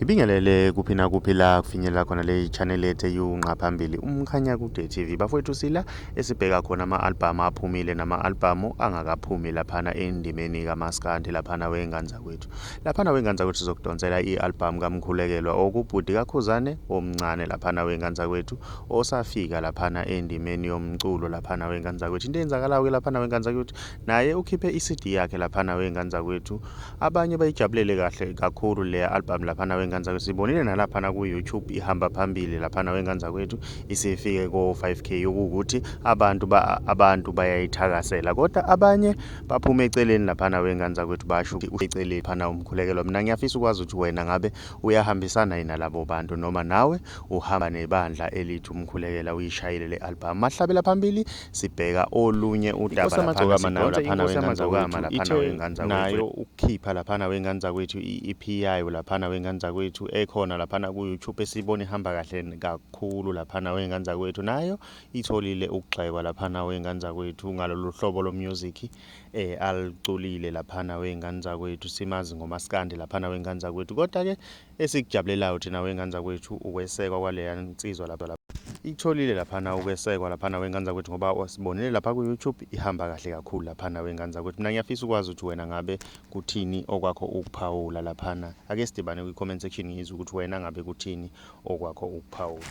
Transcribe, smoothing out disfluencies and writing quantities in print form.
Ibingelele kuphi na kuphi la kufinyelela khona le channel yethu eyunqa phambili umkhanyakude TV. Bafowethu sila esibheka khona ama-album aphumile nama-album angakaphumi laphana endimeni kaMaskandi laphana wenganza kwethu. Laphana wenganza kwethu sizokudonsela i-album kaMkhulekelwa okubhudi kakhuzane omncane laphana wenganza kwethu osafika laphana endimeni yomculo laphana wenganza kwethu. Into eyenzakalayo ke laphana wenganza kwethu naye ukhiphe i-CD yakhe laphana wenganza kwethu. Abanye bayijabulele kahle kakhulu le album laphana wenganza kwethu. Sibonile nalaphana ku-YouTube ihamba phambili laphana wenganza kwethu isifike ko-5K ukuthi abantu bayayithakasela, kodwa abanye baphuma eceleni laphana wenganza kwethu basho eceleni phana umkhulekelwa. Mina ngiyafisa ukwazi ukuthi wena ngabe uyahambisana yini nalabo bantu noma nawe uhamba nebandla elithi umkhulekelwa uyishayile le album. Mahlabela phambili sibheka olunye udaba laphana nayo laphana wenganza kwethu nayo ukukhipha laphana wenganza kwethu i-EP yayo laphana wenganza kwethu ekhona laphana ku-YouTube esibona ihamba kahle kakhulu laphana wenganza kwethu, nayo itholile ukugxekwa laphana wenganza kwethu ngalolu hlobo lo-music aliculile laphana wenganza kwethu. Simazi ngoMaskandi laphana wenganza kwethu, kodwa-ke esikujabulelayo thina wenganza kwethu ukwesekwa kwaleya nsizwa lapha itholile laphana ukwesekwa laphana wenganza kwethu ngoba sibonile lapha ku-YouTube ihamba kahle kakhulu laphana wenganza kwethu. Mina ngiyafisa ukwazi ukuthi wena ngabe kuthini okwakho ukuphawula laphana. Ake sidibane kwi-comment section ngizwe ukuthi wena ngabe kuthini okwakho ukuphawula.